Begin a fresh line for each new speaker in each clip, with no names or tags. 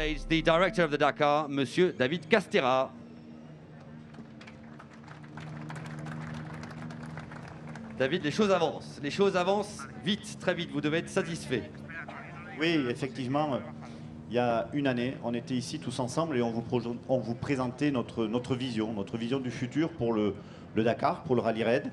stage the director of the Dakar, Monsieur David Castera. David, les choses avancent vite, très vite, vous devez être satisfait.
Oui, effectivement, il y a une année, on était ici tous ensemble et on vous présentait notre vision du futur pour le Dakar, pour le rallye raid.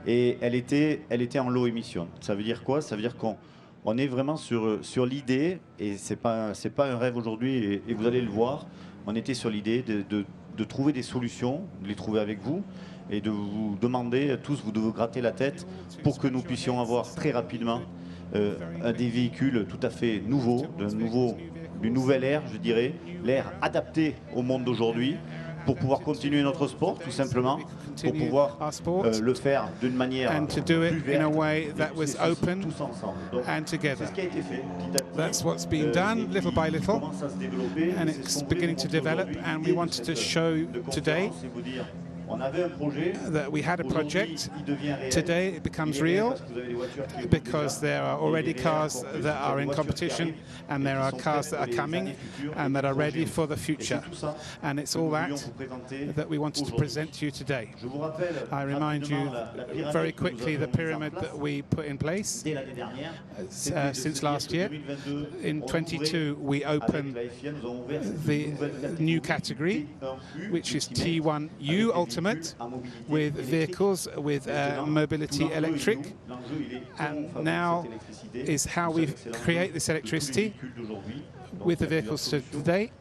Et elle était en low émission. Ça veut dire quoi? Ça veut dire qu'on est vraiment sur l'idée, et c'est pas un rêve aujourd'hui, et vous allez le voir, on était sur l'idée de trouver des solutions, de les trouver avec vous, et de vous demander, tous, vous de vous gratter la tête pour que nous puissions avoir très rapidement des véhicules tout à fait nouveaux, d'une nouvelle ère, je dirais, l'ère adaptée au monde d'aujourd'hui, pour pouvoir continuer notre sport, tout simplement, pour pouvoir le faire d'une manière plus verte, tous ensemble.
And together.
C'est ce qui a été fait.
That's what's been done little by little, and it's beginning to develop, and we wanted to show today that we had a project. Today it becomes real because there are already cars that are in competition, and there are cars that are coming and that are ready for the future. And it's all that we wanted to present to you today. I remind you very quickly the pyramid that we put in place since last year. In 22 we opened the new category, which is T1U Ultimate, with vehicles with mobility electric, and now is how we create this electricity with the vehicles today.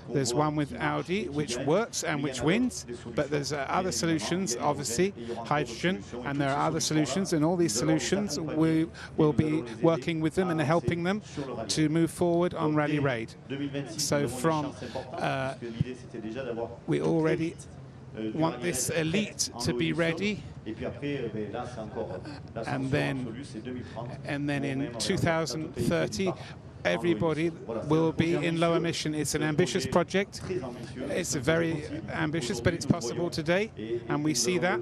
There's one with Audi which works and which wins, but there's other solutions, obviously hydrogen, and there are other solutions, and all these solutions we will be working with them and helping them to move forward on Rally Raid. So from we already want this elite to be ready, and then in 2030 everybody will be in low emission. It's an ambitious project. It's very ambitious, but it's possible today, and we see that,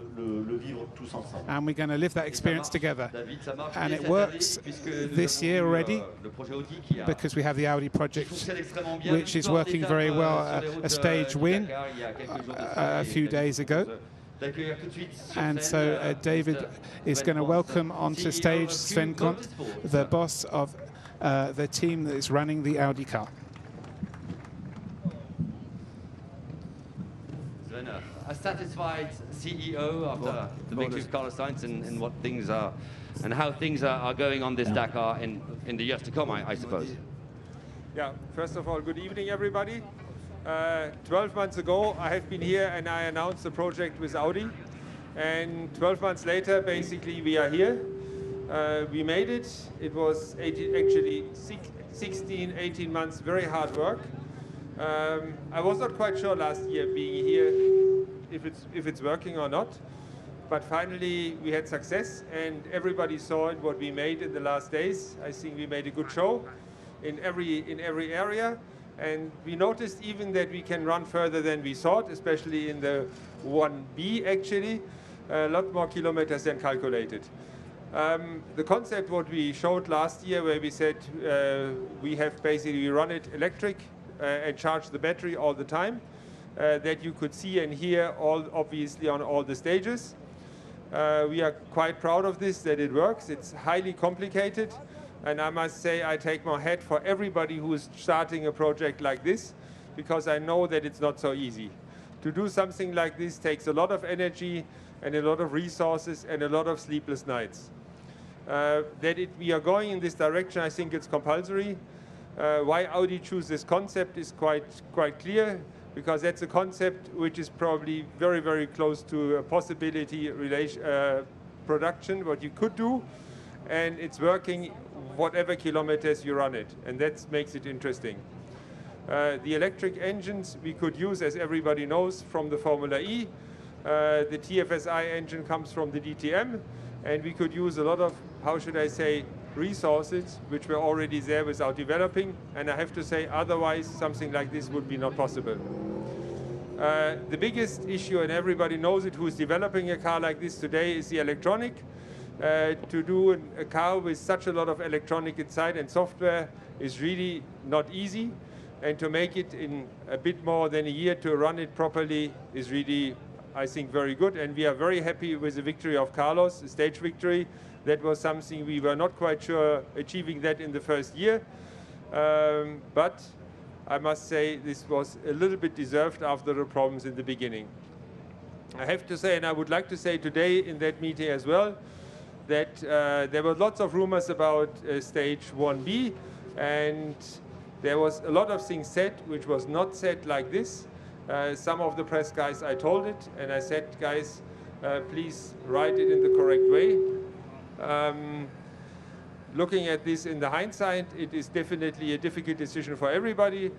and we're going to live that experience together. And it works this year already because we have the Audi project, which is working very well. A stage win a few days ago. And so David is going to welcome onto stage Sven Kont, the boss of the team that is running the Audi car.
A satisfied CEO after the victory of Carlos Sainz and what things are, and how things are going on this Dakar in the years to come, I suppose.
Yeah, first of all, good evening, everybody. 12 months ago, I have been here and I announced the project with Audi. And 12 months later, basically, we are here. We made it. It was actually 16, 18 months, very hard work. I was not quite sure last year being here if it's working or not. But finally, we had success, and everybody saw it, what we made in the last days. I think we made a good show in every area. And we noticed even that we can run further than we thought, especially in the 1B, actually. A lot more kilometers than calculated. The concept what we showed last year, where we said we run it electric and charge the battery all the time, that you could see and hear obviously on all the stages. We are quite proud of this, that it works. It's highly complicated, and I must say I take my hat for everybody who is starting a project like this, because I know that it's not so easy. To do something like this takes a lot of energy and a lot of resources and a lot of sleepless nights. We are going in this direction, I think it's compulsory. Why Audi choose this concept is quite clear, because that's a concept which is probably very, very close to a possibility production, what you could do, and it's working whatever kilometers you run it, and that makes it interesting. The electric engines we could use, as everybody knows, from the Formula E. The TFSI engine comes from the DTM, and we could use a lot of, how should I say, resources which were already there without developing, and I have to say otherwise something like this would be not possible. The biggest issue, and everybody knows it who's developing a car like this today, is the electronic. to do a car with such a lot of electronic inside and software is really not easy. And to make it in a bit more than a year to run it properly is really, I think, very good. And we are very happy with the victory of Carlos, the stage victory. That was something we were not quite sure achieving that in the first year. But I must say this was a little bit deserved after the problems in the beginning. I have to say, and I would like to say today in that meeting as well, that there were lots of rumors about stage 1B, and there was a lot of things said which was not said like this. Some of the press guys, I told it, and I said, guys, please write it in the correct way. Looking at this in the hindsight, it is definitely a difficult decision for everybody,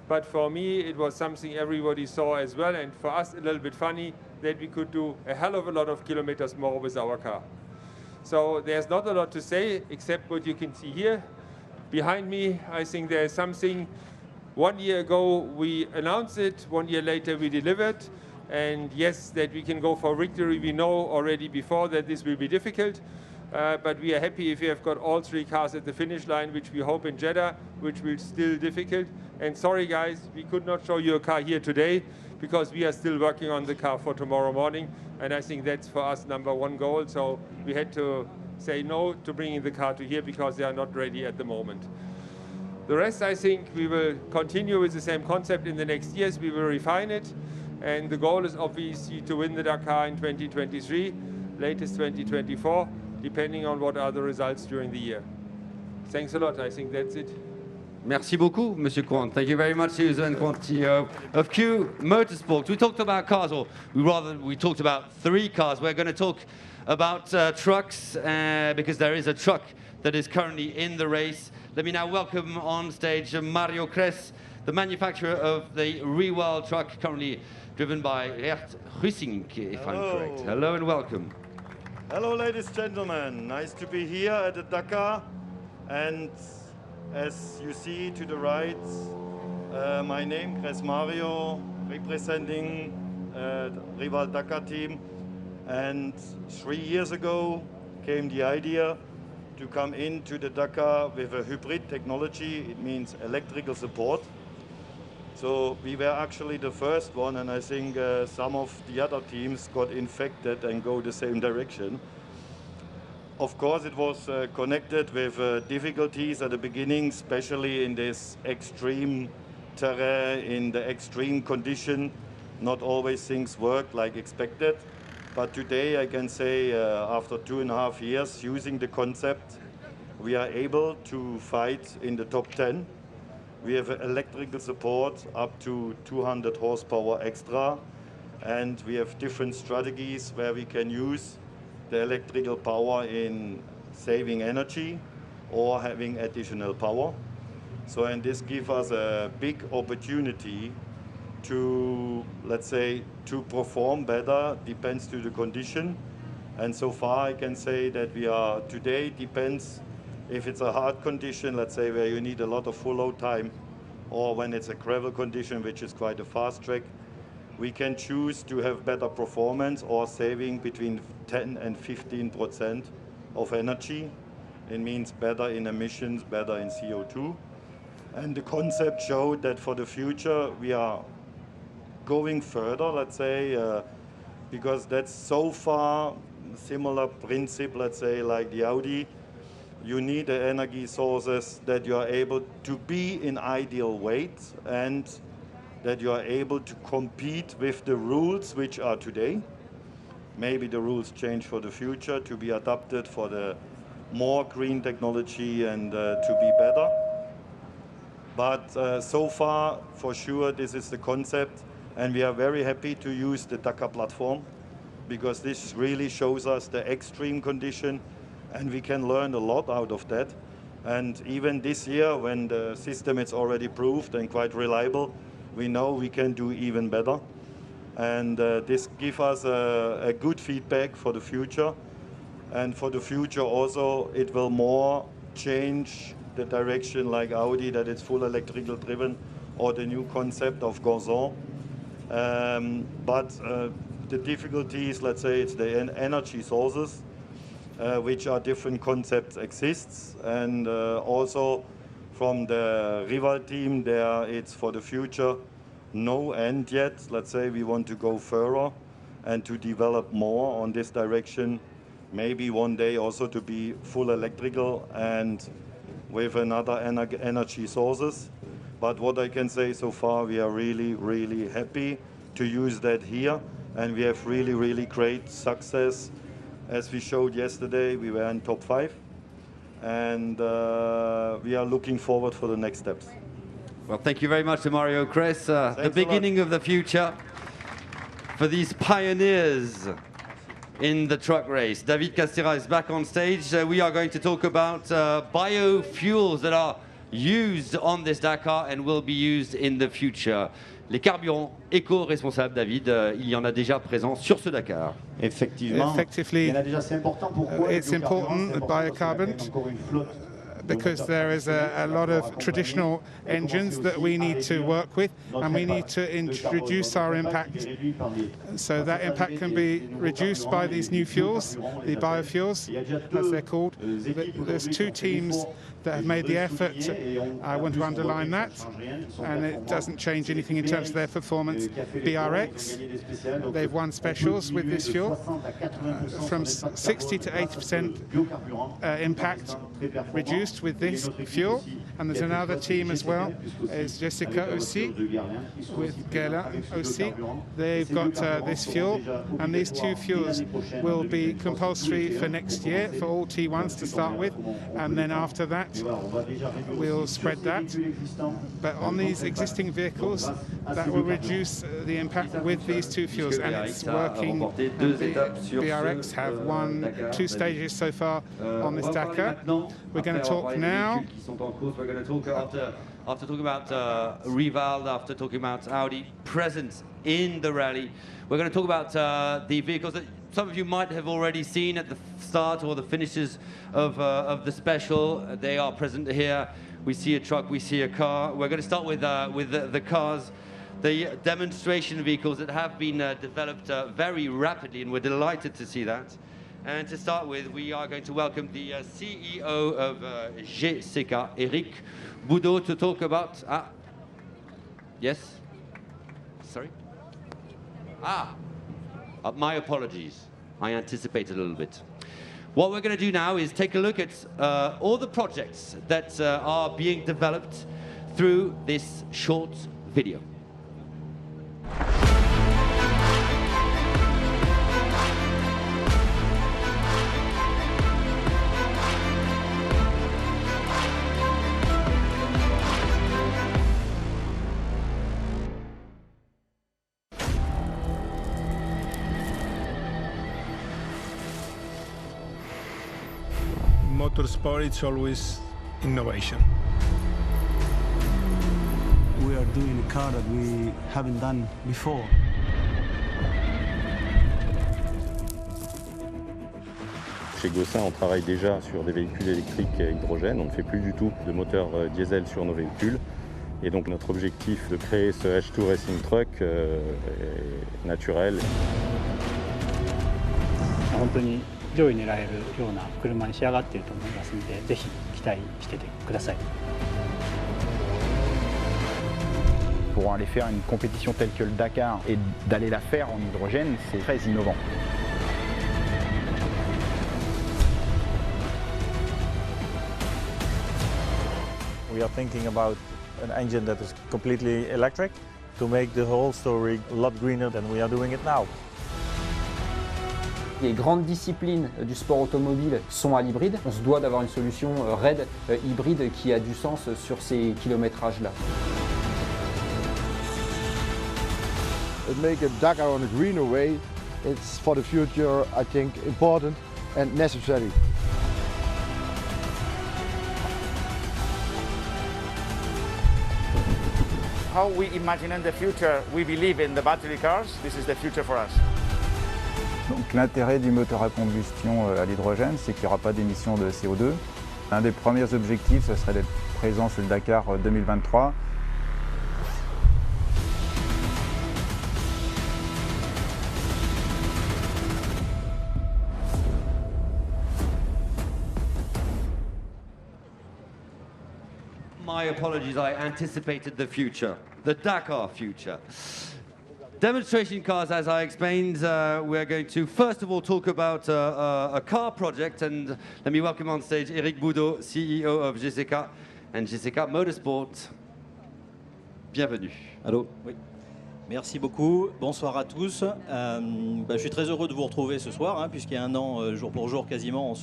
but for me it was something everybody saw as well, and for us a little bit funny that we could do a hell of a lot of kilometers more with our car. So there's not a lot to say except what you can see here. Behind me, I think there's something. 1 year ago we announced it, 1 year later we delivered, and yes, that we can go for victory, we know already before that this will be difficult, but we are happy if we have got all 3 cars at the finish line, which we hope in Jeddah, which will still difficult. And sorry guys, we could not show you a car here today because we are still working on the car for tomorrow morning, and I think that's for us #1 goal, so we had to say no to bringing the car to here because they are not ready at the moment. The rest, I think, we will continue with the same concept in the next years. We will refine it, and the goal is obviously to win the Dakar in 2023, latest 2024, depending on what are the results during the year. Thanks a lot. I think that's it.
Merci beaucoup, Monsieur Quant. Thank you very much, Susan Quantillo of Q Motorsports. We talked about cars, or we talked about 3 cars. We're going to talk about trucks because there is a truck that is currently in the race. Let me now welcome on stage Mario Kress, the manufacturer of the Rewell truck, currently driven by Rhyton, if I'm correct. Hello and welcome.
Hello, ladies and gentlemen. Nice to be here at the Dakar. And as you see to the right, my name, Kress Mario, representing the Rewell Dakar team. And 3 years ago came the idea to come into the Dakar with a hybrid technology. It means electrical support. So we were actually the first one, and I think some of the other teams got infected and go the same direction. Of course, it was connected with difficulties at the beginning, especially in this extreme terrain, in the extreme condition. Not always things work like expected. But today I can say after 2.5 years using the concept, we are able to fight in the top 10. We have electrical support up to 200 horsepower extra, and we have different strategies where we can use the electrical power in saving energy or having additional power. So, and this gives us a big opportunity to, let's say, to perform better, depends to the condition. And so far I can say that we are today, depends if it's a hard condition, let's say where you need a lot of full load time, or when it's a gravel condition, which is quite a fast track, we can choose to have better performance or saving between 10 and 15% of energy. It means better in emissions, better in CO2. And the concept showed that for the future we are going further, let's say, because that's so far similar principle, let's say, like the Audi. You need the energy sources that you are able to be in ideal weight and that you are able to compete with the rules which are today. Maybe the rules change for the future to be adapted for the more green technology and to be better. But so far, for sure, this is the concept. And we are very happy to use the Dakar platform because this really shows us the extreme condition and we can learn a lot out of that. And even this year, when the system is already proved and quite reliable, we know we can do even better. And this gives us a good feedback for the future. And for the future also, it will more change the direction like Audi, that it's full electrical driven, or the new concept of Gazon. But the difficulties, let's say, it's the energy sources. which are different concepts exists, and also from the rival team there, it's for the future no end yet. Let's say we want to go further and to develop more on this direction, maybe one day also to be full electrical and with another energy sources. But what I can say so far, we are really, really happy to use that here, and we have really, really great success. As we showed yesterday, we were in top 5, and we are looking forward for the next steps.
Well, thank you very much to Mario Kress, the beginning of the future for these pioneers in the truck race. David Castera is back on stage. We are going to talk about biofuels that are used on this Dakar and will be used in the future. Les carburants éco-responsables, David, il y en a déjà présents sur ce Dakar.
Effectivement, il y en a déjà, c'est important. Pourquoi?
It's important, biocarbon, because there is a lot of traditional engines that we need to work with, and we need to introduce our impact. So that impact can be reduced by these new fuels, the biofuels, as they're called. There's 2 teams that have made the effort. I want to underline that, and it doesn't change anything in terms of their performance. BRX, they've won specials with this fuel, from 60 to 80% impact reduced with this fuel. And there's another team as well, is Jessica aussi, with Gela aussi. They've got this fuel, and these 2 fuels will be compulsory for next year for all T1s to start with, and then after that we'll spread that. But on these existing vehicles, that will reduce the impact with these 2 fuels, and it's working. BRX have won 2 stages so far on this Dakar. We're going to talk now.
We're going to talk after talking about Rival, after talking about Audi present in the rally. We're going to talk about the vehicles that some of you might have already seen at the start or the finishes of the special. They are present here. We see a truck, we see a car. We're going to start with the cars, the demonstration vehicles that have been developed very rapidly, and we're delighted to see that. And to start with, we are going to welcome the CEO of GCK, Eric Boudot, to talk about... Yes? Sorry? My apologies. I anticipated a little bit. What we're going to do now is take a look at all the projects that are being developed through this short video.
Motorsport, it's always innovation.
We are doing a car that we haven't done before.
Chez Gossin, on travaille déjà sur des véhicules électriques à hydrogène. On ne fait plus du tout de moteur diesel sur nos véhicules. Et donc notre objectif de créer ce H2 Racing Truck est naturel.
本当に上位狙えるような車に仕上がっていると思いますので、ぜひ期待しててください。
Pour aller faire une compétition telle que le Dakar et d'aller la faire en hydrogène, c'est très innovant.
We are thinking about an engine that is completely electric to make the whole story a lot greener than we are doing it now.
Les grandes disciplines du sport automobile sont à l'hybride. On se doit d'avoir une solution raide, hybride, qui a du sens sur ces kilométrages-là.
Make a Dakar on a greener way, it's for the future, I think, important and necessary.
How we imagine in the future, we believe in the battery cars. This is the future for us.
Donc l'intérêt du moteur à combustion à l'hydrogène, c'est qu'il n'y aura pas d'émissions de CO2. Un des premiers objectifs, ce serait d'être présent sur le Dakar 2023.
My apologies, I anticipated the future, the Dakar future. Demonstration cars, as I explained, we're going to first of all talk about a car project, and let me welcome on stage Eric Boudot, CEO of GCK and GCK Motorsport. Bienvenue.
Allô. Oui. Merci beaucoup. Bonsoir à tous. Je suis très heureux de vous retrouver ce soir, puisqu'il y a un an, jour pour jour quasiment,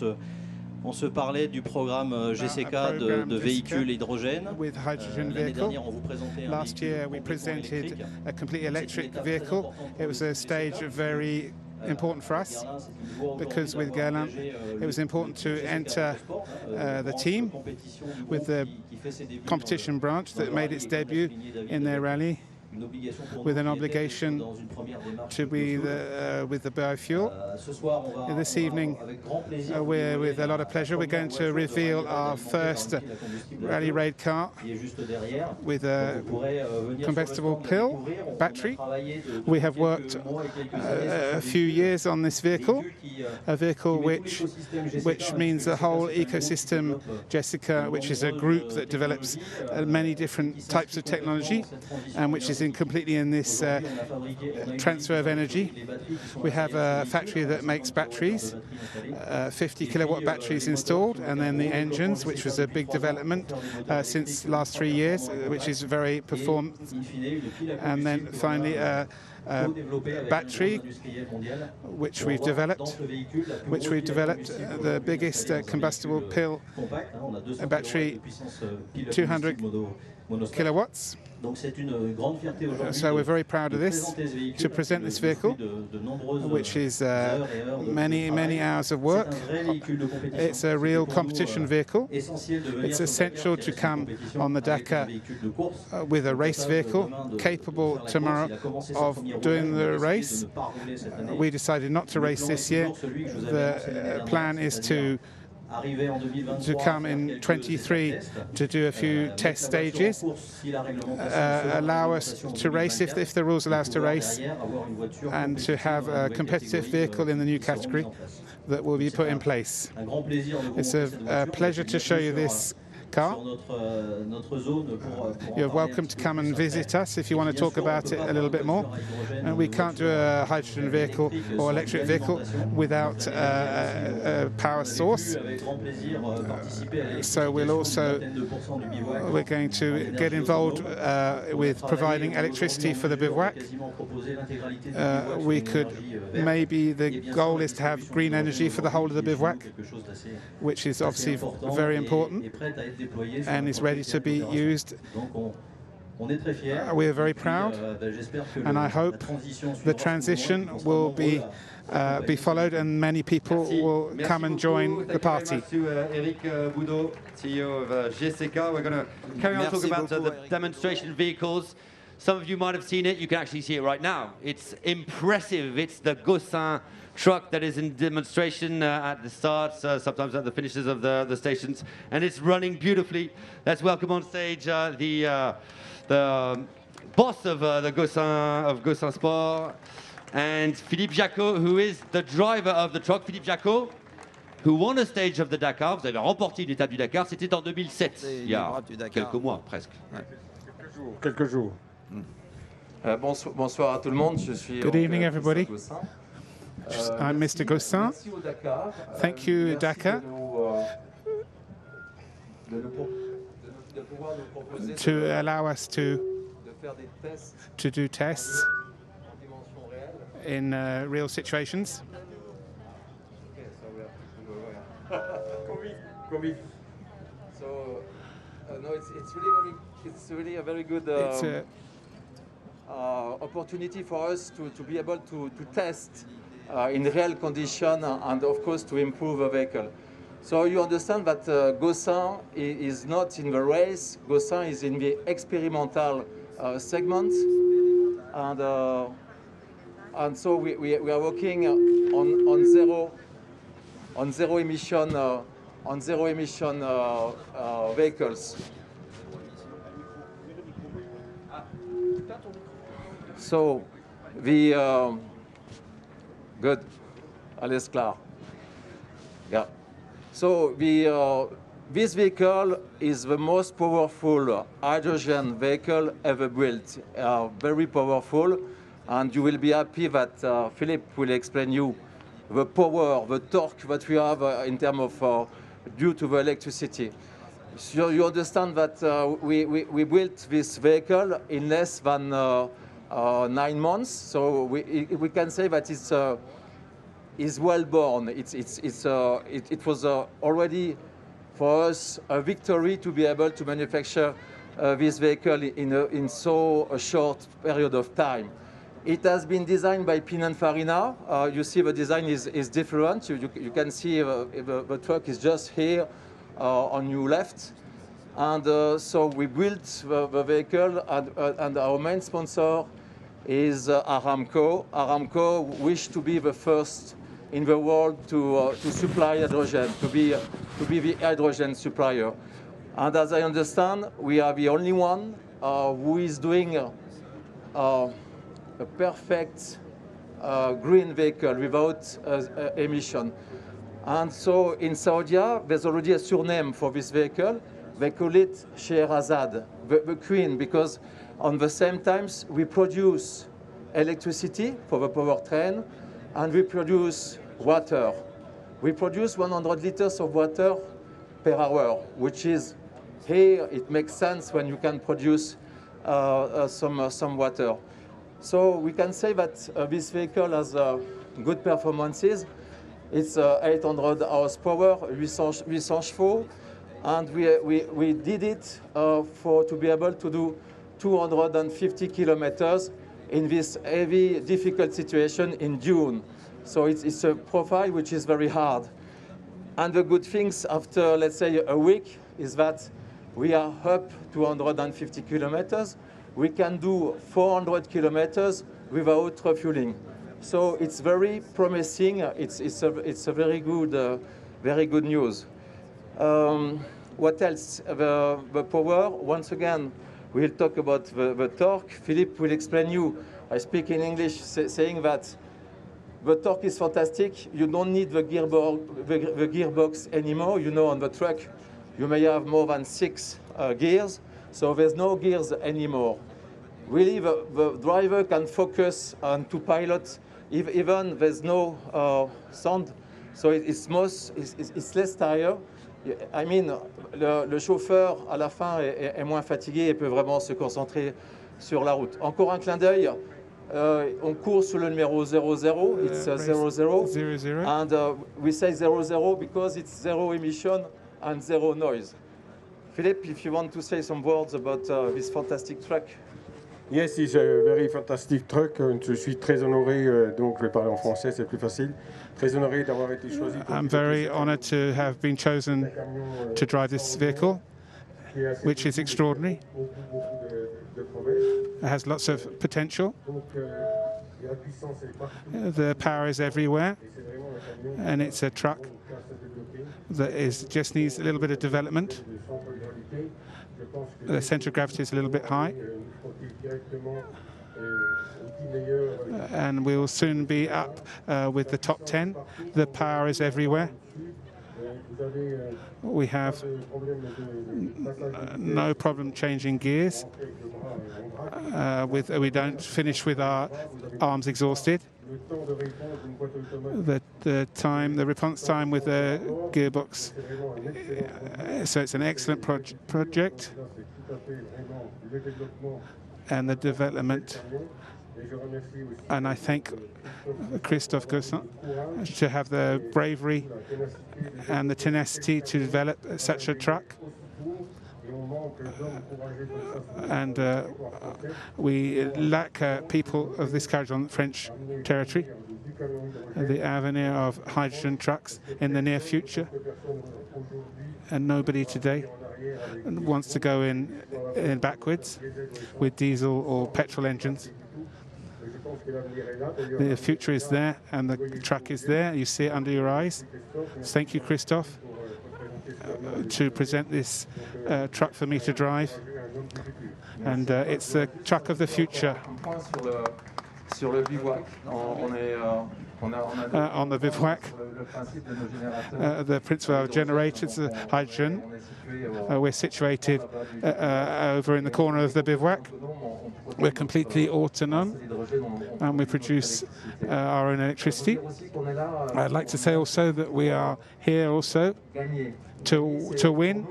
on se parlait du programme GCK de véhicules hydrogène. L'année dernière, on vous présentait un
Last year we presented a completely electric vehicle. It was a stage very important for us because with Guerlain it was important to enter the team with the competition branch that made its debut in their rally, with an obligation to be with the biofuel. This evening, with a lot of pleasure, we're going to reveal our first rally raid car with a combustible pill battery. We have worked a few years on this vehicle, a vehicle which means the whole ecosystem Jessica, which is a group that develops many different types of technology and which is completely in this transfer of energy. We have a factory that makes batteries, 50 kilowatt batteries installed, and then the engines, which was a big development since the last 3 years, which is very performant. And then finally a battery which we've developed, the biggest combustible pill battery, 200 kilowatts. So we're very proud of this, to present this vehicle, which is many hours of work. It's a real competition vehicle. It's essential to come on the Dakar with a race vehicle capable tomorrow of doing the race. We decided not to race this year. The plan is to come in 23 to do a few test stages, allow us to race if the rules allow us to race, and to have a competitive vehicle in the new category that will be put in place. It's a pleasure to show you this car. You're welcome to come and visit us if you want to talk about it a little bit more. And we can't do a hydrogen vehicle or electric vehicle without a power source. So we're going to get involved with providing electricity for the bivouac. Maybe the goal is to have green energy for the whole of the bivouac, which is obviously very important and is ready to be used. We are very proud, and I hope the transition will be followed and many people will come and join the party.
Eric Boudot, CEO of GCK. We're going to carry on talking about the demonstration vehicles. Some of you might have seen it. You can actually see it right now. It's impressive. It's the Gaussin truck that is in demonstration at the starts, sometimes at the finishes of the stations, and it's running beautifully. Let's welcome on stage the boss of the Gaussin Sport, and Philippe Jacot, who is the driver of the truck. Philippe Jacot, who won a stage of the Dakar. Vous avez remporté une étape du Dakar. C'était en 2007, il y a quelques mois presque.
Quelques jours. Bonsoir à tout le monde. Je suis
Good evening, everybody. I'm Mr. Gaussin. Thank you, Dakar, to allow us to do tests in real situations.
So, no, it's really a very good opportunity for us to be able to test in real condition and of course to improve a vehicle. So you understand that Gaussin is not in the race. Gaussin is in the experimental segment, and so we are working on zero emission vehicles. So the good, alles klar. Yeah. So This vehicle is the most powerful hydrogen vehicle ever built. Very powerful, and you will be happy that Philippe will explain you the power, the torque that we have in terms of due to the electricity. So you understand that we built this vehicle in less than 9 months. So we can say that it's well born. It was already for us a victory to be able to manufacture this vehicle in so a short period of time. It has been designed by Pininfarina. You see the design is different. You can see the truck is just here on your left. And so we built the vehicle, and our main sponsor is Aramco. Aramco wished to be the first in the world to supply hydrogen, to be the hydrogen supplier. And as I understand, we are the only one who is doing a perfect green vehicle without emission. And so in Saudi, there's already a surname for this vehicle. They call it Sherazad, the queen, because on the same times we produce electricity for the powertrain and we produce water. We produce 100 liters of water per hour, which is here it makes sense when you can produce some water. So we can say that this vehicle has good performances. It's 800 horsepower, 800 chevaux, and we did it to be able to do 250 kilometers in this heavy, difficult situation in June. So it's a profile which is very hard. And the good things after, let's say, a week is that we are up 250 kilometers. We can do 400 kilometers without refueling. So it's very promising. It's a very good news. What else? The power. Once again, we'll talk about the torque. Philippe will explain you. I speak in English, saying that the torque is fantastic. You don't need the gearbox anymore. You know, on the truck, you may have more than 6 gears. So there's no gears anymore. Really, the driver can focus on to pilot. Even there's no sound, so it's less tired. I mean, le chauffeur à la fin est moins fatigué et peut vraiment se concentrer sur la route. Encore un clin d'œil. On court sur le numéro 00. It's 00. And we say 00 because it's zero emission and zero noise. Philippe, if you want to say some words about this fantastic truck.
Yes, it's a very fantastic truck. Je suis très honoré, donc je vais parler en français, c'est plus facile. Très honoré d'avoir été choisi.
I'm very honored to have been chosen to drive this vehicle, which is extraordinary. It has lots of potential. The power is everywhere, and it's a truck that just needs a little bit of development. The center of gravity is a little bit high, and we will soon be up with the top 10. The power is everywhere. We have no problem changing gears. We don't finish with our arms exhausted. The response time with the gearbox, so it's an excellent project, and the development. And I thank Christophe Gossin to have the bravery and the tenacity to develop such a truck. And we lack people of this courage on French territory. The avenue of hydrogen trucks in the near future, and nobody today wants to go in backwards with diesel or petrol engines. The future is there, and the truck is there. You see it under your eyes. Thank you, Christophe, to present this truck for me to drive. And it's the truck of the future.
Sur le bivouac,
on the bivouac. The principle of generators, hydrogen. We're situated over in the corner of the bivouac. We're completely autonomous and we produce our own electricity. I'd like to say also that we are here also to win.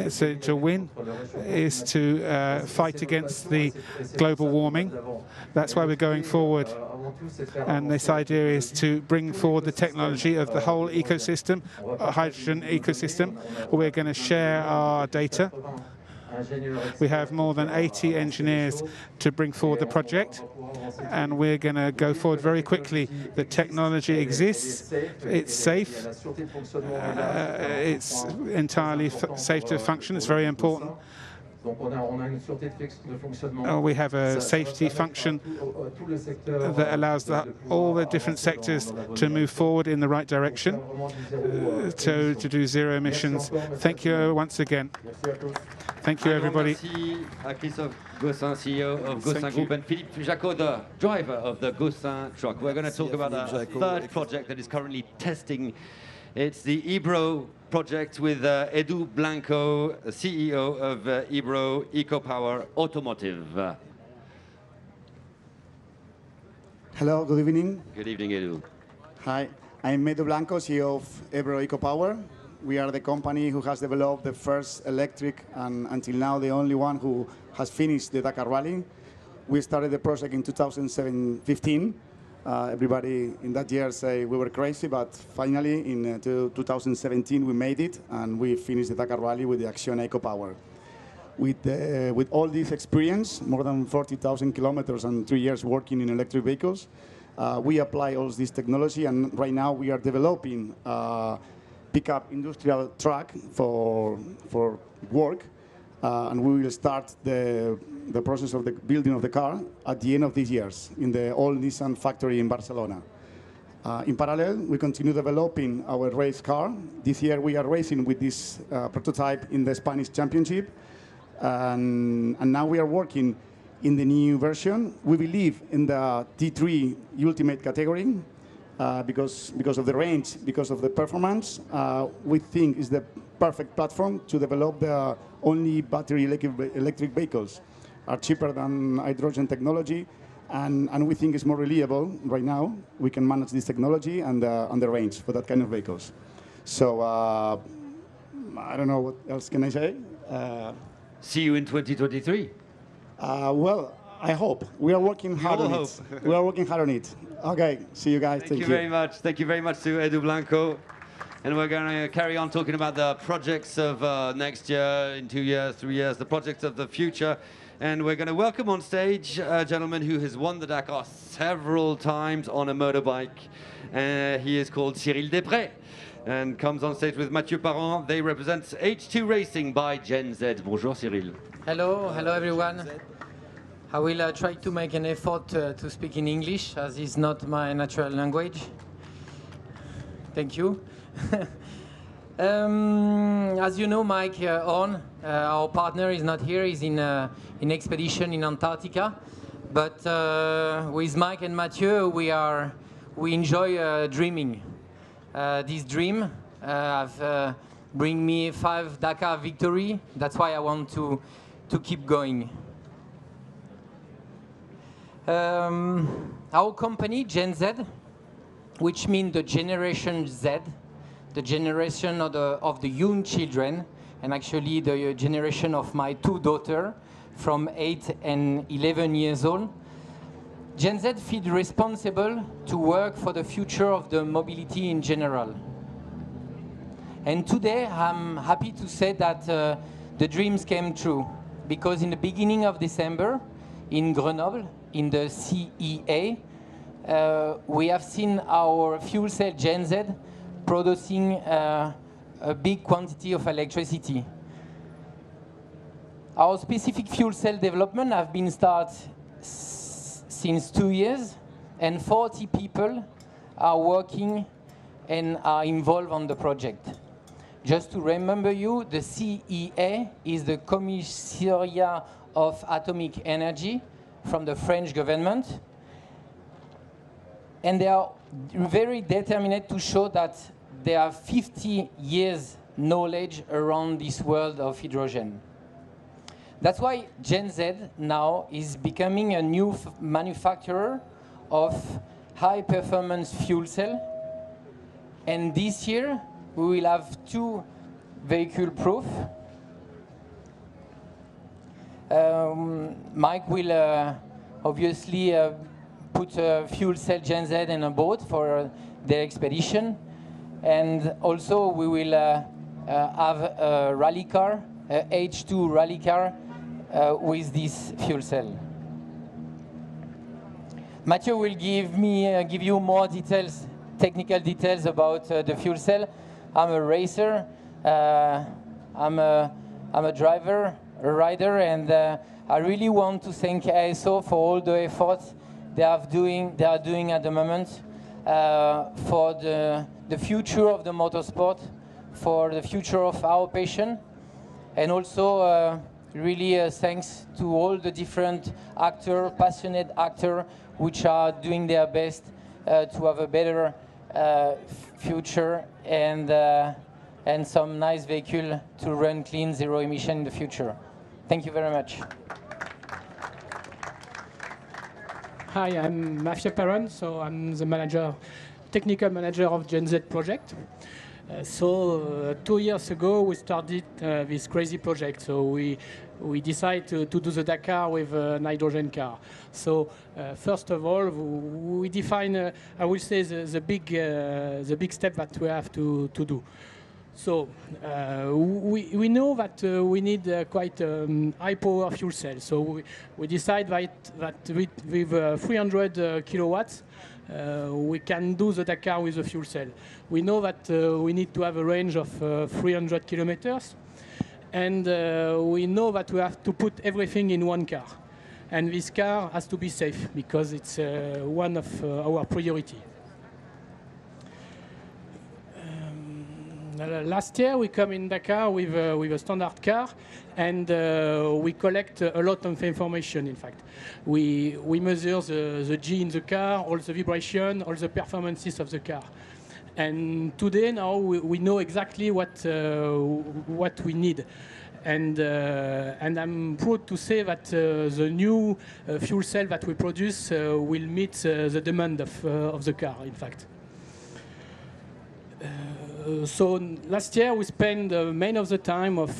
So to win is to fight against the global warming. That's why we're going forward. And this idea is to bring forward the technology of the whole ecosystem, hydrogen ecosystem. We're going to share our data. We have more than 80 engineers to bring forward the project, and we're going to go forward very quickly. The technology exists, it's safe, it's entirely safe to function, it's very important. We have a safety function that allows all the different sectors to move forward in the right direction to do zero emissions. Thank you once again. Thank you, everybody.
Merci à Christophe Gossin, CEO of Gossin Group, and Philippe Jacot, the driver of the Gossin truck. We're going to talk about a third project that is currently testing. It's the Ebro project with Edu Blanco, CEO of Ebro EcoPower Automotive.
Hello, good evening.
Good evening, Edu.
Hi, I'm Edu Blanco, CEO of Ebro EcoPower. We are the company who has developed the first electric and until now the only one who has finished the Dakar Rally. We started the project in 2015. Everybody in that year say we were crazy, but finally in 2017 we made it and we finished the Dakar Rally with the Acciona EcoPower. With all this experience, more than 40,000 kilometers and 3 years working in electric vehicles, we apply all this technology, and right now we are developing pickup industrial truck for work, and we will start the process of the building of the car at the end of this year in the old Nissan factory in Barcelona. In parallel, we continue developing our race car. This year we are racing with this prototype in the Spanish Championship, and now we are working in the new version. We believe in the T3 Ultimate category, because of the range, because of the performance. We think is the perfect platform to develop the only battery electric vehicles. Are cheaper than hydrogen technology, and we think it's more reliable right now. We can manage this technology and the range for that kind of vehicles. So I don't know what else can I say.
See you in 2023.
Well, I hope. We are working hard on it. We are working hard on it. Okay, see you guys.
Thank you very much. Thank you very much to Edu Blanco. And we're going to carry on talking about the projects of next year, in 2 years, 3 years, the projects of the future. And we're going to welcome on stage a gentleman who has won the Dakar several times on a motorbike. He is called Cyril Després and comes on stage with Mathieu Parent. They represent H2 Racing by Gen Z. Bonjour, Cyril.
Hello, hello everyone. I will try to make an effort to speak in English, as is not my natural language. Thank you. As you know, Mike Horn, our partner, is not here. He's in expedition in Antarctica. But with Mike and Mathieu, we enjoy dreaming. This dream have bring me 5 Dakar victory. That's why I want to keep going. Our company, Gen Z, which means the Generation Z, the generation of the young children, and actually the generation of my 2 daughters from 8 and 11 years old. Gen Z feels responsible to work for the future of the mobility in general. And today I'm happy to say that the dreams came true, because in the beginning of December in Grenoble, in the CEA, we have seen our fuel cell Gen Z producing a big quantity of electricity. Our specific fuel cell development have been started since 2 years, and 40 people are working and are involved on the project. Just to remember you, the CEA is the Commissariat of Atomic Energy from the French government. and they are very determined to show that they have 50 years knowledge around this world of hydrogen. That's why Gen Z now is becoming a new manufacturer of high-performance fuel cell. And this year, we will have 2 vehicle proof. Mike will obviously put a fuel cell Gen Z in a boat for their expedition. And also, we will have a rally car, a H2 rally car with this fuel cell. Mathieu will give you more details, technical details about the fuel cell. I'm a racer, I'm a driver, a rider, and I really want to thank ASO for all the efforts they are doing at the moment for the future of the motorsport, for the future of our passion, and also really thanks to all the different actors, passionate actors, which are doing their best to have a better future and some nice vehicle to run clean, zero emission in the future. Thank you very much.
Hi, I'm Mathieu Perron, so I'm the manager, technical manager of Gen Z project. 2 years ago, we started this crazy project. So we decided to do the Dakar with an hydrogen car. So first of all, we define, I will say, the big step that we have to do. So we know that we need quite high power fuel cell. So we decide that with 300 kilowatts, we can do the Dakar with the fuel cell. We know that we need to have a range of 300 kilometers. And we know that we have to put everything in one car. And this car has to be safe because it's one of our priority. Last year we come in Dakar with a standard car, and we collect a lot of information. In fact, we measure the G in the car, all the vibration, all the performances of the car. And today now we know exactly what we need. And I'm proud to say that the new fuel cell that we produce will meet the demand of the car. In fact. So last year we spent main of the time of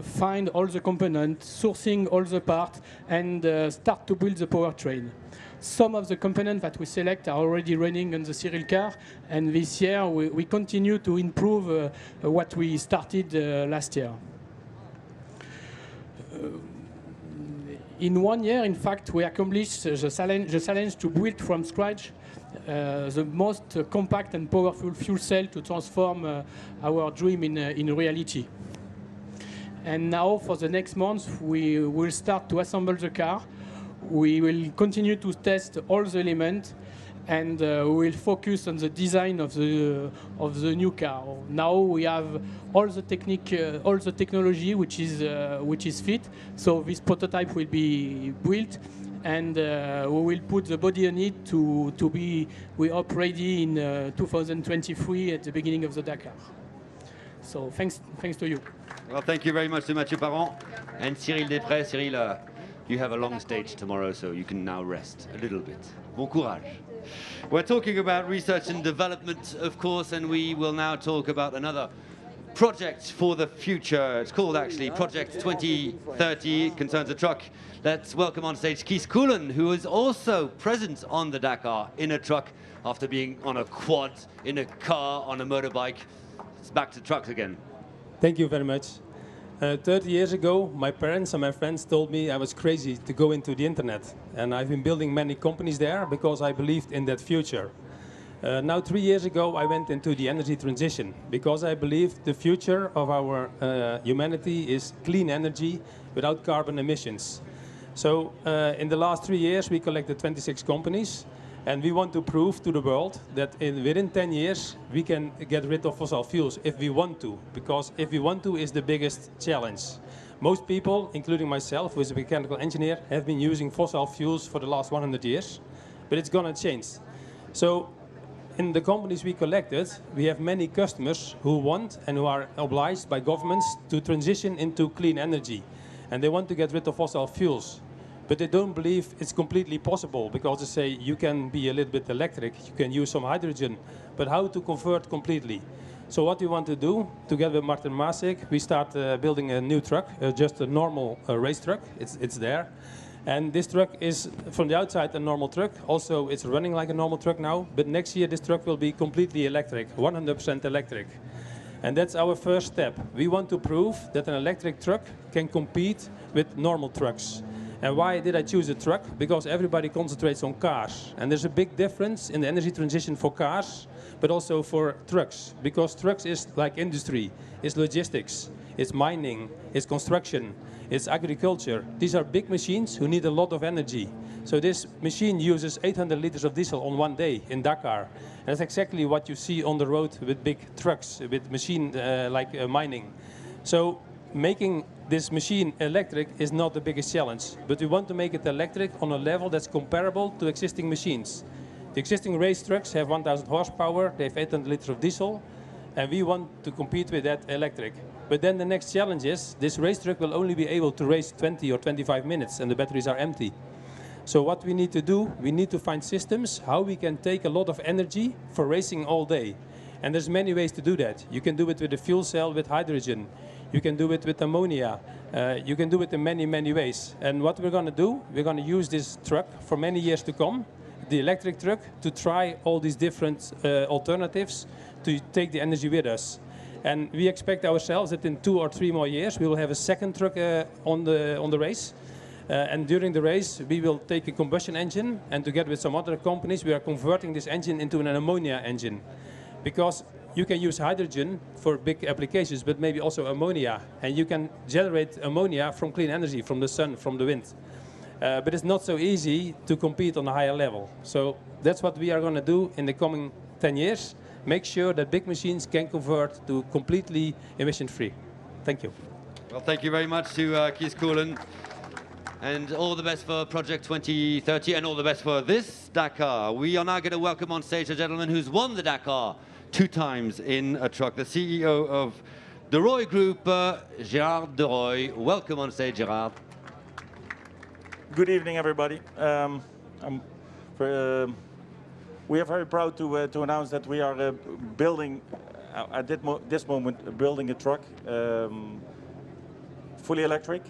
find all the components, sourcing all the parts, and start to build the powertrain. Some of the components that we select are already running on the serial car, and this year we continue to improve what we started last year. In 1 year, in fact, we accomplished the challenge to build from scratch the most compact and powerful fuel cell to transform our dream in reality. And now, for the next month, we will start to assemble the car. We will continue to test all the elements, and we will focus on the design of the new car. Now we have all the technology which is fit. So this prototype will be built, and we will put the body on it to be, we hope, ready in 2023 at the beginning of the Dakar. So thanks to you.
Well, thank you very much to Mathieu Perron and Cyril Després. Cyril, you have a long stage tomorrow, so you can now rest a little bit. Bon courage. We're talking about research and development, of course, and we will now talk about another project for the future. It's called, actually, Project 2030. It concerns a truck. Let's welcome on stage Kees Koelen, who is also present on the Dakar in a truck after being on a quad, in a car, on a motorbike. It's back to trucks again.
Thank you very much. 30 years ago, my parents and my friends told me I was crazy to go into the internet. And I've been building many companies there because I believed in that future. Now, 3 years ago, I went into the energy transition because I believe the future of our humanity is clean energy without carbon emissions. So in the last 3 years, we collected 26 companies. And we want to prove to the world that within 10 years, we can get rid of fossil fuels if we want to. Because if we want to is the biggest challenge. Most people, including myself, who is a mechanical engineer, have been using fossil fuels for the last 100 years. But it's going to change. So in the companies we collected, we have many customers who want and who are obliged by governments to transition into clean energy. And they want to get rid of fossil fuels. But they don't believe it's completely possible, because they say you can be a little bit electric, you can use some hydrogen, but how to convert completely? So what we want to do, together with Martin Masik, we start building a new truck, just a normal race truck. It's there. And this truck is, from the outside, a normal truck. Also, it's running like a normal truck now. But next year, this truck will be completely electric, 100% electric. And that's our first step. We want to prove that an electric truck can compete with normal trucks. And why did I choose a truck? Because everybody concentrates on cars. And there's a big difference in the energy transition for cars, but also for trucks. Because trucks is like industry, it's logistics, it's mining, it's construction, it's agriculture. These are big machines who need a lot of energy. So this machine uses 800 liters of diesel on one day in Dakar. And that's exactly what you see on the road with big trucks, with machine like mining. So making this machine electric is not the biggest challenge, but we want to make it electric on a level that's comparable to existing machines. The existing race trucks have 1,000 horsepower, they have 800 liters of diesel, and we want to compete with that electric. But then the next challenge is, this race truck will only be able to race 20 or 25 minutes, and the batteries are empty. So what we need to do, we need to find systems how we can take a lot of energy for racing all day. And there's many ways to do that. You can do it with a fuel cell with hydrogen. You can do it with ammonia. You can do it in many, many ways. And what we're going to do, we're going to use this truck for many years to come, the electric truck, to try all these different alternatives to take the energy with us. And we expect ourselves that in 2 or 3 more years, we will have a second truck on the race. And during the race, we will take a combustion engine, and together with some other companies, we are converting this engine into an ammonia engine. Because you can use hydrogen for big applications, but maybe also ammonia. And you can generate ammonia from clean energy, from the sun, from the wind. But it's not so easy to compete on a higher level. So that's what we are going to do in the coming 10 years. Make sure that big machines can convert to completely emission-free. Thank you.
Well, thank you very much to Kees Koelen. And all the best for Project 2030, and all the best for this Dakar. We are now going to welcome on stage a gentleman who's won the Dakar 2 times in a truck, the CEO of the Roy Group, Gerard de Roy. Welcome on stage, Gerard.
Good evening, everybody. We are very proud to announce that we are building, at this moment, building a truck, fully electric,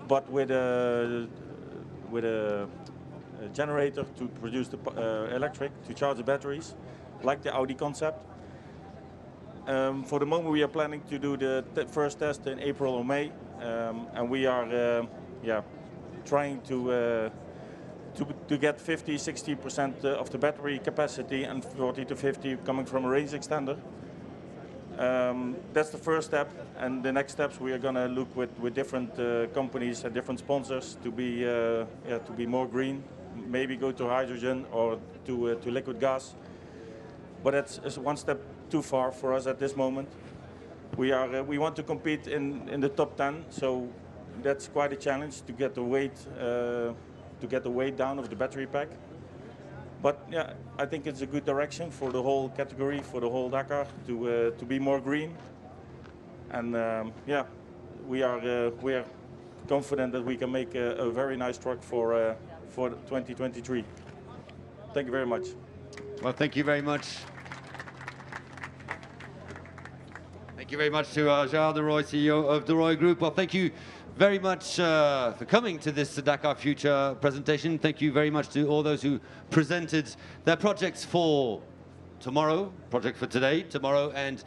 but with a generator to produce the electric, to charge the batteries, like the Audi concept. For the moment, we are planning to do the first test in April or May, and we are trying to get 50–60% of the battery capacity and 40 to 50 coming from a range extender. That's the first step, and the next steps we are going to look with different companies and different sponsors to be more green, maybe go to hydrogen or to liquid gas. But that's one step too far for us at this moment. We want to compete in the top 10, so that's quite a challenge to get the weight down of the battery pack. But yeah, I think it's a good direction for the whole category, for the whole Dakar, to be more green. And yeah, we are confident that we can make a very nice truck for 2023. Thank you very much.
Well, thank you very much. Thank you very much to Gerard de Roy, CEO of the Roy Group. Well, thank you very much for coming to this Dakar Future presentation. Thank you very much to all those who presented their projects for tomorrow, project for today, tomorrow, and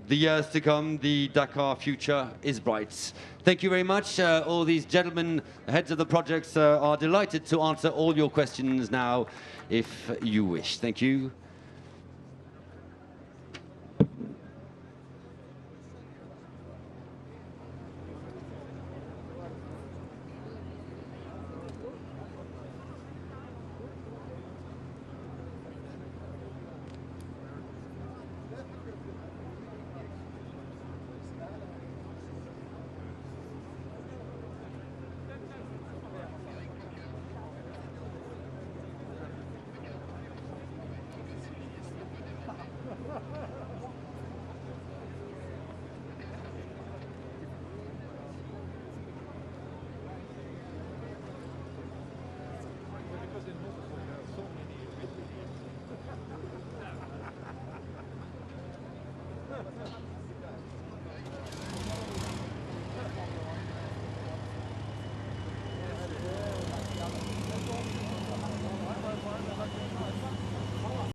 the years to come. The Dakar Future is bright. Thank you very much. All these gentlemen, heads of the projects, are delighted to answer all your questions now, if you wish. Thank you.